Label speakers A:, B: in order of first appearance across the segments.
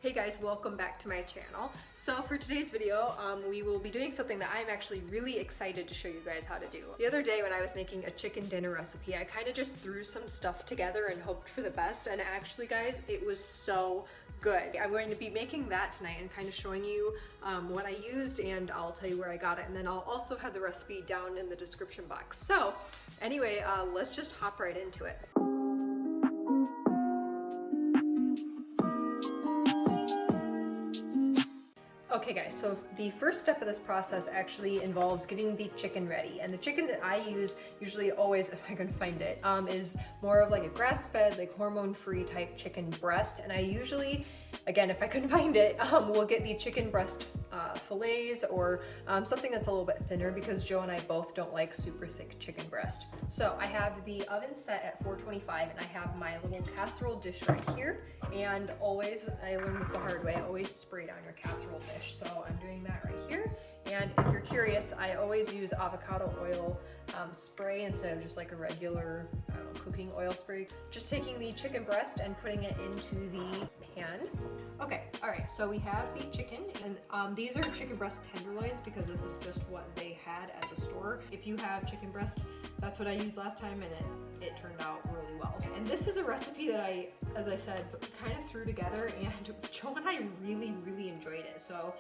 A: Hey guys, welcome back to my channel. So for today's video, we will be doing something that I'm actually really excited to show you guys how to do. The other day when I was making a chicken dinner recipe, I kind of just threw some stuff together and hoped for the best, and actually guys, it was so good. I'm going to be making that tonight and kind of showing you what I used, and I'll tell you where I got it, and then I'll also have the recipe down in the description box. So anyway, let's just hop right into it. Okay guys, so the first step of this process actually involves getting the chicken ready. And the chicken that I use, usually always, if I can find it, is more of like a grass-fed, like hormone-free type chicken breast. And I usually, again, if I can find it, will get the chicken breast fillets or something that's a little bit thinner because Joe and I both don't like super thick chicken breast. So I have the oven set at 425 and I have my little casserole dish right here. And always, I learned this the hard way, always spray down your casserole dish. So I'm doing that right here. And if you're curious, I always use avocado oil spray instead of just like a regular, I don't know, cooking oil spray. Just taking the chicken breast and putting it into the pan. Okay, all right, so we have the chicken, and these are chicken breast tenderloins because this is just what they had at the store. If you have chicken breast, that's what I used last time, and it turned out really well. And this is a recipe that I, as I said, kind of threw together, and Joe and I really enjoyed it. So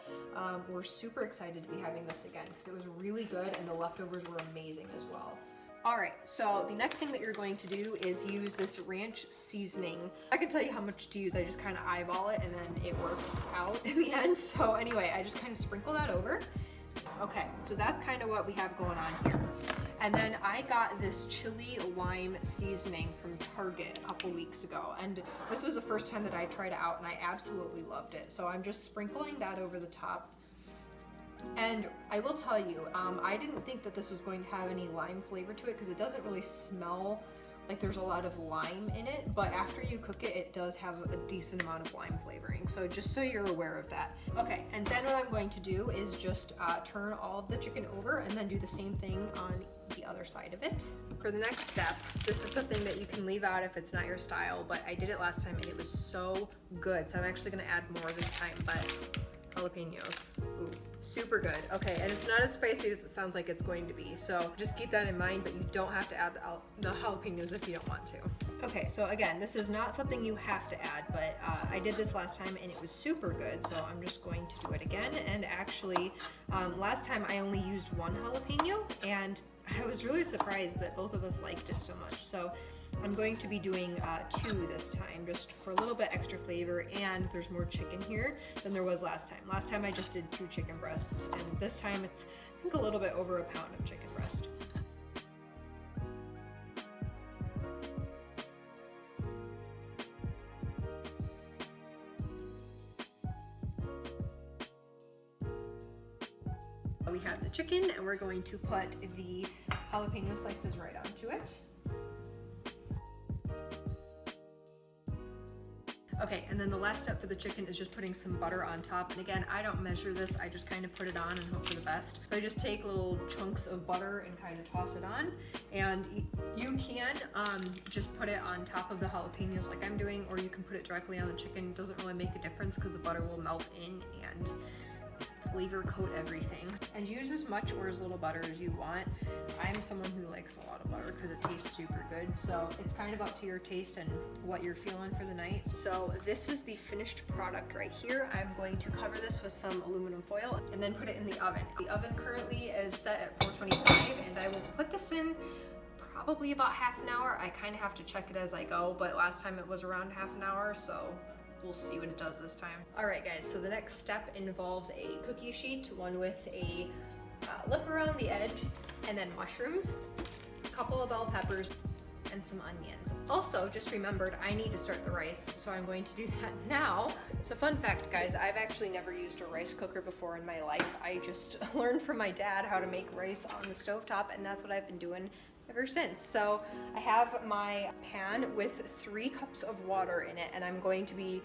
A: we're super excited to be having this again because it was really good and the leftovers were amazing as well. All right, so the next thing that you're going to do is use this ranch seasoning. I can tell you how much to use, I just kind of eyeball it and then it works out in the end. So anyway, I just kind of sprinkle that over. Okay, so that's kind of what we have going on here. And then I got this chili lime seasoning from Target a couple weeks ago. And this was the first time that I tried it out and I absolutely loved it. So I'm just sprinkling that over the top. And I will tell you, I didn't think that this was going to have any lime flavor to it because it doesn't really smell like there's a lot of lime in it, but after you cook it, it does have a decent amount of lime flavoring. So just so you're aware of that. Okay, and then what I'm going to do is just turn all of the chicken over and then do the same thing on the other side of it. For the next step, this is something that you can leave out if it's not your style, but I did it last time and it was so good. So I'm actually gonna add more this time, but jalapeños. Ooh, super good. Okay, and it's not as spicy as it sounds like it's going to be. So just keep that in mind, but you don't have to add the jalapeños if you don't want to. Okay, so again, this is not something you have to add, but I did this last time and it was super good. So I'm just going to do it again. And actually, last time I only used one jalapeno and I was really surprised that both of us liked it so much. So I'm going to be doing 2 this time, just for a little bit extra flavor, and there's more chicken here than there was last time. Last time I just did 2 chicken breasts, and this time it's, I think, a little bit over a pound of chicken breast. We have the chicken, and we're going to put the jalapeno slices right onto it. Okay, and then the last step for the chicken is just putting some butter on top. And again, I don't measure this, I just kind of put it on and hope for the best. So I just take little chunks of butter and kind of toss it on. And you can just put it on top of the jalapenos like I'm doing, or you can put it directly on the chicken. It doesn't really make a difference because the butter will melt in and flavor coat everything. And use as much or as little butter as you want. I'm someone who likes a lot of butter because it tastes super good. So it's kind of up to your taste and what you're feeling for the night. So this is the finished product right here. I'm going to cover this with some aluminum foil and then put it in the oven. The oven currently is set at 425 and I will put this in probably about half an hour. I kind of have to check it as I go, but last time it was around half an hour, so we'll see what it does this time. All right guys, so the next step involves a cookie sheet, one with a lip around the edge, and then mushrooms, a couple of bell peppers, and some onions. Also, just remembered I need to start the rice, so I'm going to do that now. So fun fact guys, I've actually never used a rice cooker before in my life. I just learned from my dad how to make rice on the stovetop, and that's what I've been doing ever since. So I have my pan with 3 cups of water in it, and I'm going to be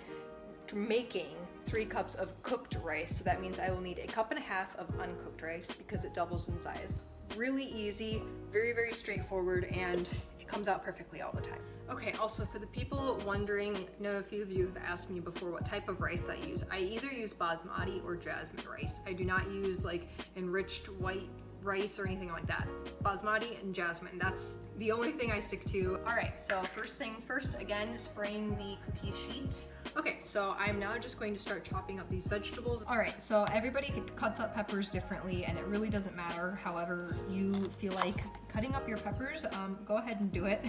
A: making 3 cups of cooked rice. So that means I will need 1.5 cups of uncooked rice because it doubles in size. Really easy, very straightforward, and it comes out perfectly all the time. Okay, also for the people wondering, I know a few of you have asked me before what type of rice I use. I either use basmati or jasmine rice. I do not use like enriched white rice or anything like that. Basmati and jasmine, that's the only thing I stick to. All right, so first things first, again, spraying the cookie sheet. Okay, so I'm now just going to start chopping up these vegetables. All right, so everybody cuts up peppers differently and it really doesn't matter. However you feel like cutting up your peppers, go ahead and do it.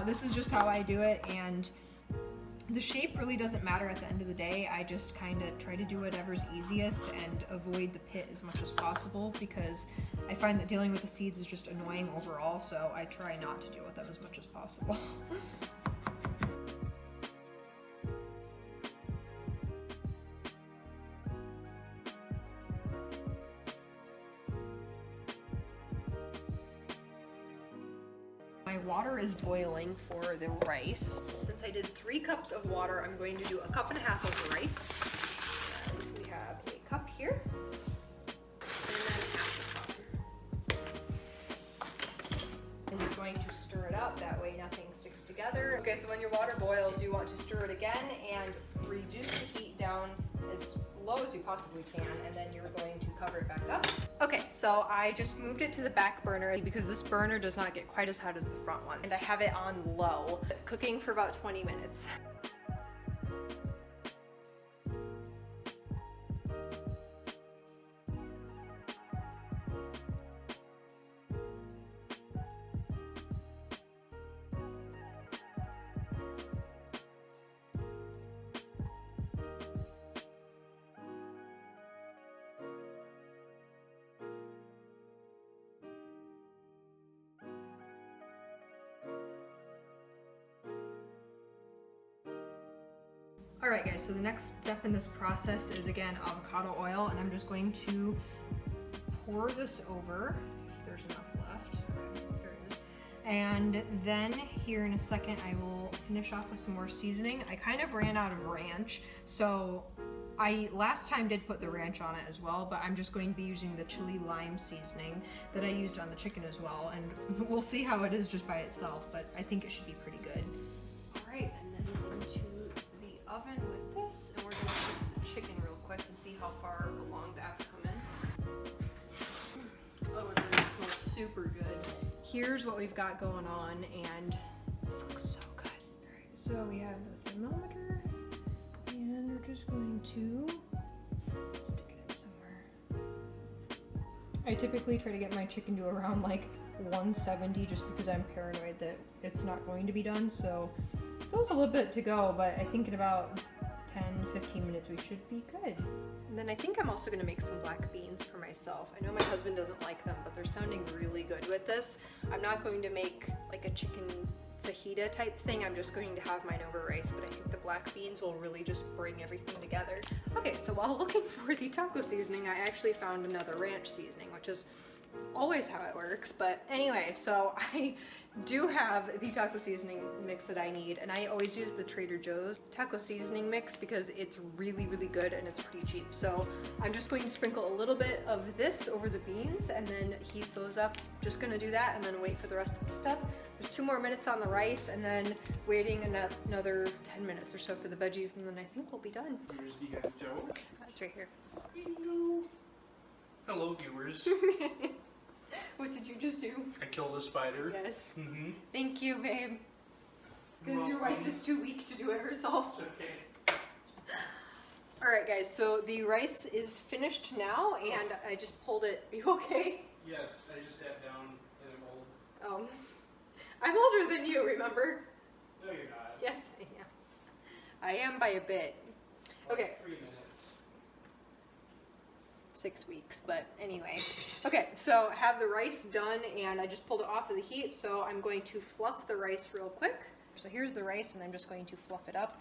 A: This is just how I do it, and the shape really doesn't matter at the end of the day. I just kind of try to do whatever's easiest and avoid the pit as much as possible, because I find that dealing with the seeds is just annoying overall, so I try not to deal with them as much as possible. My water is boiling for the rice. Since I did 3 cups of water, I'm going to do 1.5 cups of rice. And we have a cup here, and then half a cup. And you're going to stir it up, that way nothing sticks together. Okay, so when your water boils, you want to stir it again and reduce the heat down as low as you possibly can, and then you're going to cover it back up. Okay, so I just moved it to the back burner because this burner does not get quite as hot as the front one, and I have it on low, cooking for about 20 minutes. Alright guys, so the next step in this process is again avocado oil, and I'm just going to pour this over, if there's enough left. Okay, there it is. And then here in a second I will finish off with some more seasoning. I kind of ran out of ranch, so I last time did put the ranch on it as well, but I'm just going to be using the chili lime seasoning that I used on the chicken as well, and we'll see how it is just by itself, but I think it should be pretty good. Alright, and then into the oven with this, and we're going to cook the chicken real quick and see how far along that's coming. Oh, and this smells super good. Here's what we've got going on, and this looks so good. Alright, so we have the thermometer, and we're just going to stick it in somewhere. I typically try to get my chicken to around like 170 just because I'm paranoid that it's not going to be done, so it's always a little bit to go, but I think in about 10-15 minutes we should be good. And then I think I'm also going to make some black beans for myself. I know my husband doesn't like them, but they're sounding really good with this. I'm not going to make like a chicken fajita type thing. I'm just going to have mine over rice, but I think the black beans will really just bring everything together. Okay, so while looking for the taco seasoning, I actually found another ranch seasoning, which is always how it works. But anyway, so I do have the taco seasoning mix that I need, and I always use the Trader Joe's taco seasoning mix because it's really, really good and it's pretty cheap. So I'm just going to sprinkle a little bit of this over the beans and then heat those up. Just gonna do that and then wait for the rest of the stuff. There's 2 more minutes on the rice, and then waiting another 10 minutes or so for the veggies, and then I think we'll be done.
B: Here's the dough.
A: It's right here.
B: Hello, viewers.
A: What did you just do?
B: I killed a spider.
A: Yes.
B: Mm-hmm.
A: Thank you, babe. Because your wife is too weak to do it herself.
B: It's okay.
A: Alright guys, so the rice is finished now, and I just pulled it. Are you okay?
B: Yes, I just sat down and I'm old.
A: I'm older than you, remember?
B: No, you're not.
A: Yes, I am. I am by a bit. Okay.
B: 3 minutes.
A: 6 weeks, but anyway. Okay, so have the rice done, and I just pulled it off of the heat, so I'm going to fluff the rice real quick. So here's the rice, and I'm just going to fluff it up.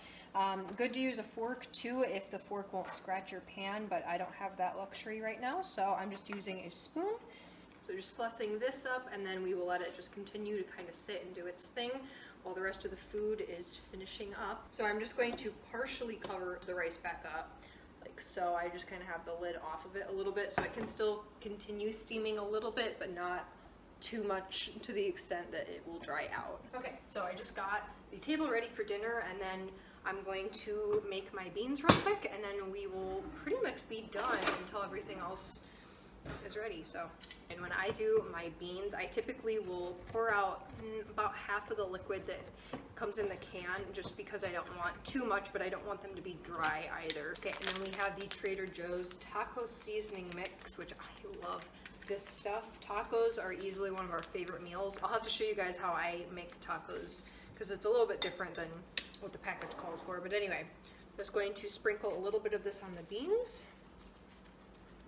A: Good to use a fork too if the fork won't scratch your pan, but I don't have that luxury right now, so I'm just using a spoon. So just fluffing this up, and then we will let it just continue to kind of sit and do its thing while the rest of the food is finishing up. So I'm just going to partially cover the rice back up. Like so, I just kind of have the lid off of it a little bit so it can still continue steaming a little bit, but not too much to the extent that it will dry out. Okay, so I just got the table ready for dinner, and then I'm going to make my beans real quick, and then we will pretty much be done until everything else is ready. So, and when I do my beans, I typically will pour out about half of the liquid that comes in the can, just because I don't want too much, but I don't want them to be dry either. Okay, and then we have the Trader Joe's taco seasoning mix, which I love this stuff. Tacos are easily one of our favorite meals. I'll have to show you guys how I make tacos, because it's a little bit different than what the package calls for. But anyway, I'm just going to sprinkle a little bit of this on the beans,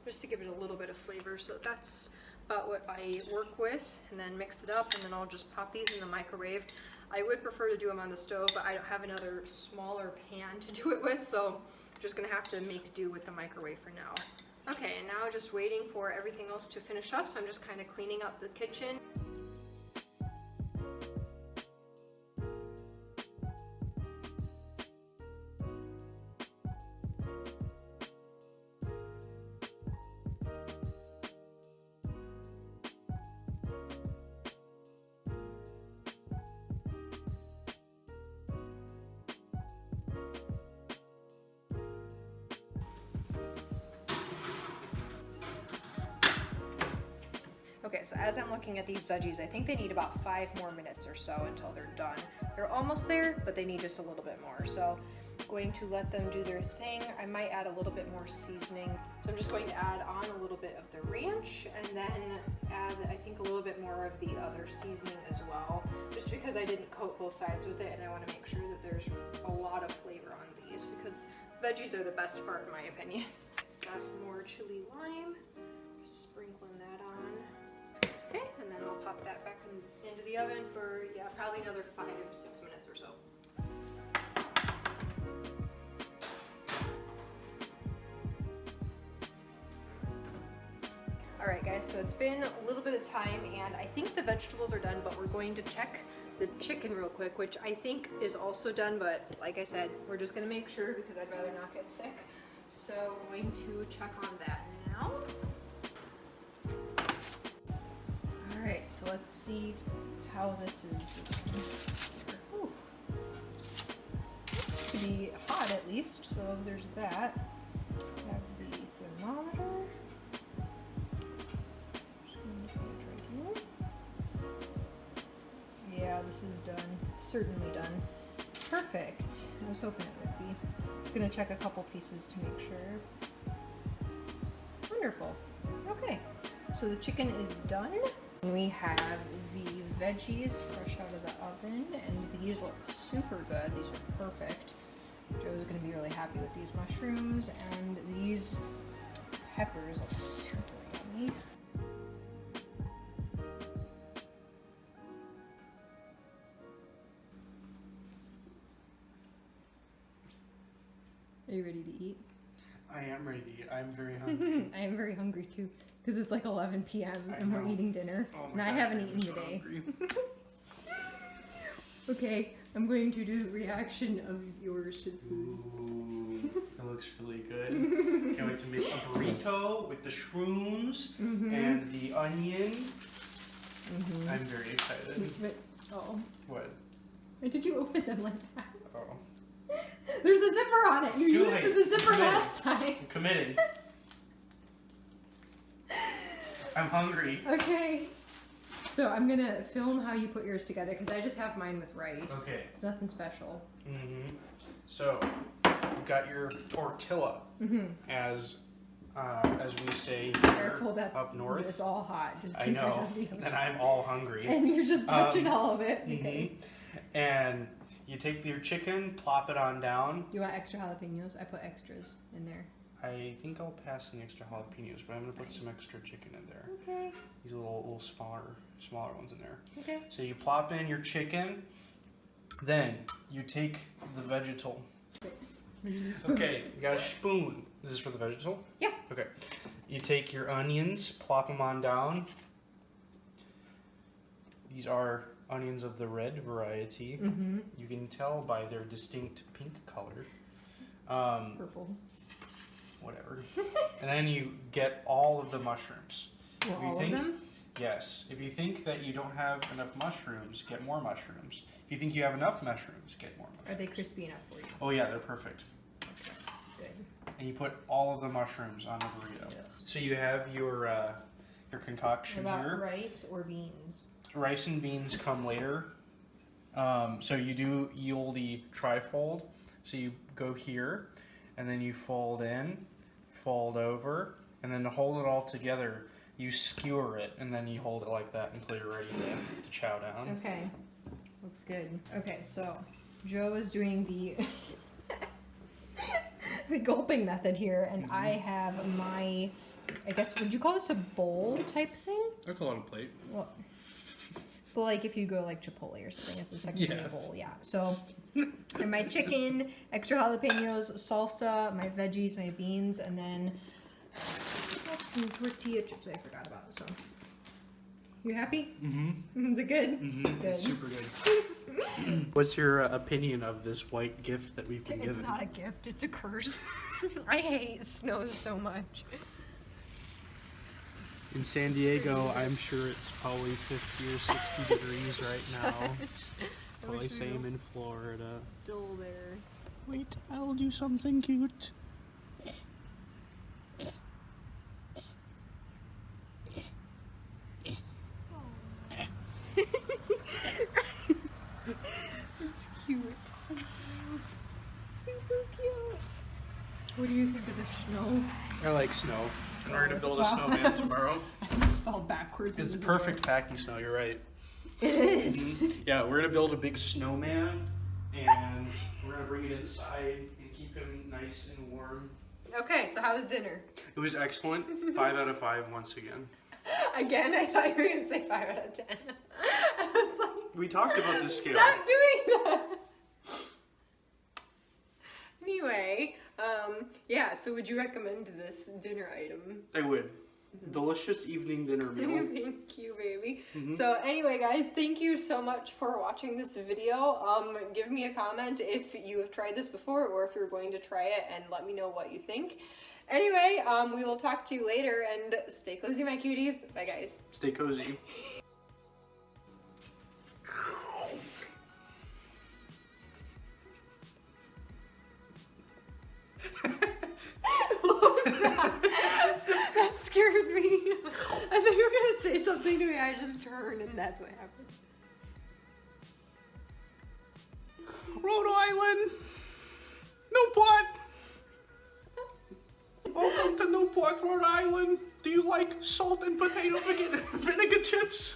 A: just to give it a little bit of flavor. So that's about what I work with, and then mix it up, and then I'll just pop these in the microwave. I would prefer to do them on the stove, but I don't have another smaller pan to do it with, so I'm just gonna have to make do with the microwave for now. Okay, and now just waiting for everything else to finish up, so I'm just kind of cleaning up the kitchen. Okay, so as I'm looking at these veggies, I think they need about 5 more minutes or so until they're done. They're almost there, but they need just a little bit more. So I'm going to let them do their thing. I might add a little bit more seasoning. So I'm just going to add on a little bit of the ranch, and then add, I think, a little bit more of the other seasoning as well, just because I didn't coat both sides with it, and I want to make sure that there's a lot of flavor on these, because veggies are the best part in my opinion. So I have some more chili lime, just sprinkling that on. Okay, and then I'll pop that back into the oven for, yeah, probably another 5 or 6 minutes or so. Alright guys, so it's been a little bit of time, and I think the vegetables are done, but we're going to check the chicken real quick, which I think is also done, but like I said, we're just going to make sure because I'd rather not get sick. So I'm going to check on that now. Alright, so let's see how this is doing. Ooh. Looks to be hot at least, so there's that. I have the thermometer. Just going to put it right here. Yeah, this is done. Certainly done. Perfect. I was hoping it would be. Just going to check a couple pieces to make sure. Wonderful. Okay, so the chicken is done. We have the veggies fresh out of the oven, and these look super good. These are perfect. Joe's gonna be really happy with these mushrooms, and these peppers look super yummy. Are you ready to eat?
B: I am ready to eat. I'm very hungry.
A: I am very hungry too, because it's like 11 p.m. and we're eating dinner,
B: Oh
A: and
B: my
A: I
B: gosh,
A: haven't
B: I'm
A: eaten
B: so
A: today.
B: hungry.
A: Okay, I'm going to do the reaction of yours to the food.
B: Ooh, that looks really good. Can't wait to make a burrito with the shrooms and the onion. I'm very excited.
A: But, oh,
B: What?
A: why did you open them like that?
B: Oh.
A: There's a zipper on it. You
B: Too
A: used
B: late.
A: the zipper
B: Committed.
A: last time.
B: I'm committed. I'm hungry.
A: Okay. So I'm gonna film how you put yours together, because I just have mine with rice.
B: Okay.
A: It's nothing special.
B: So, you've got your tortilla, as we say here
A: Careful, that's
B: up north.
A: It's all hot. Just
B: I
A: keep it
B: know,
A: out of the oven.
B: and I'm all hungry.
A: And you're just touching all of it.
B: Mhm.
A: Okay.
B: And you take your chicken, plop it on down.
A: Do you want extra jalapenos? I put extras in there.
B: I think I'll pass the extra jalapenos, but I'm gonna put some extra chicken in there.
A: Okay.
B: These little smaller ones in there.
A: Okay.
B: So you plop in your chicken, then you take the vegetable. Okay, you got a spoon. This is for the vegetable?
A: Yeah.
B: Okay. You take your onions, plop them on down. These are onions of the red variety. You can tell by their distinct pink color.
A: Purple.
B: Whatever. And then you get all of the mushrooms.
A: Well, all of them?
B: Yes. If you think that you don't have enough mushrooms, get more mushrooms. If you think you have enough mushrooms, get more mushrooms.
A: Are they crispy enough for you?
B: Oh yeah, they're perfect.
A: Okay, good.
B: And you put all of the mushrooms on a burrito.
A: Yeah.
B: So you have your concoction
A: What about
B: here.
A: rice or beans?
B: Rice and beans come later. So you'll the trifold. So you go here, and then you fold in, fold over, and then to hold it all together, you skewer it, and then you hold it like that until you're ready to chow down.
A: Okay, looks good. Okay, so Joe is doing the the gulping method here, and I have my, I guess, would you call this a bowl type thing?
B: I call it a plate.
A: Well, but like if you go like Chipotle or something, this is technically a bowl, yeah. So, and my chicken, extra jalapeños, salsa, my veggies, my beans, and then some tortilla chips I forgot about. So, you happy? Mm-hmm. Is it good?
B: Mm-hmm.
A: Good.
B: It's super good. What's your opinion of this white gift that we've been given?
A: It's not a gift, it's a curse. I hate snow so much.
B: In San Diego, I'm sure it's probably 50 or 60 degrees right now. Probably same in Florida.
A: Still there.
B: Wait, I'll do something cute.
A: It's cute. Super cute. What do you think of the snow?
B: I like snow. And we're gonna build a snowman tomorrow.
A: I just fell backwards.
B: It's
A: in the
B: perfect packing snow, you're right.
A: door. It is.
B: Yeah, we're gonna build a big snowman and we're gonna bring it inside and keep him nice and warm.
A: Okay, so how was dinner?
B: It was excellent. 5 out of 5 once again.
A: Again, I thought you were gonna say 5 out of 10. I was like,
B: We talked about this scale.
A: stop doing that. Anyway, yeah. So, would you recommend this dinner item?
B: I would. Delicious evening dinner meal.
A: Thank you, baby. So anyway, guys, thank you so much for watching this video. Give me a comment if you have tried this before or if you're going to try it, and let me know what you think. Anyway, we will talk to you later, and stay cozy, my cuties. Bye, guys.
B: Stay cozy.
A: That scared me. I thought you were gonna say something to me. I just turned, and that's what happened.
B: Rhode Island! Newport! Welcome to Newport, Rhode Island. Do you like salt and potato vinegar chips?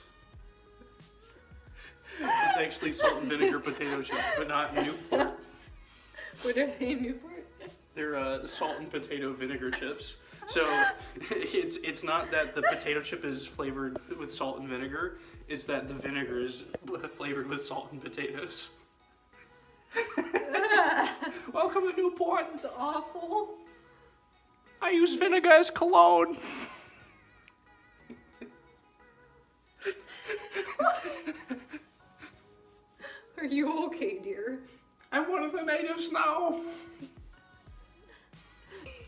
B: It's actually salt and vinegar potato chips, but not in Newport.
A: What are they in Newport?
B: They're salt and potato vinegar chips. So it's not that the potato chip is flavored with salt and vinegar, it's that the vinegar is flavored with salt and potatoes. Welcome to Newport.
A: It's awful.
B: I use vinegar as cologne.
A: Are you okay, dear?
B: I'm one of the natives now.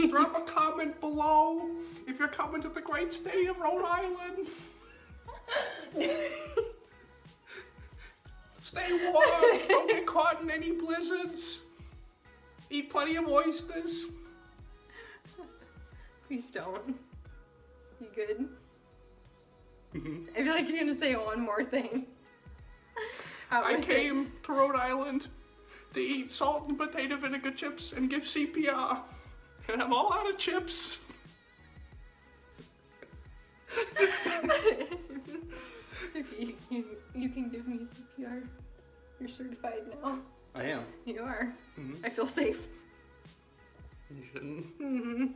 B: Drop a comment below if you're coming to the great state of Rhode Island. Stay warm, don't get caught in any blizzards. Eat plenty of oysters.
A: Please don't. You good? I feel like you're gonna say one more thing.
B: I came to Rhode Island to eat salt and potato vinegar chips and give CPR. And I'm all out of chips.
A: It's okay. You can give me CPR. You're certified now.
B: I am.
A: You are. I feel safe.
B: You shouldn't.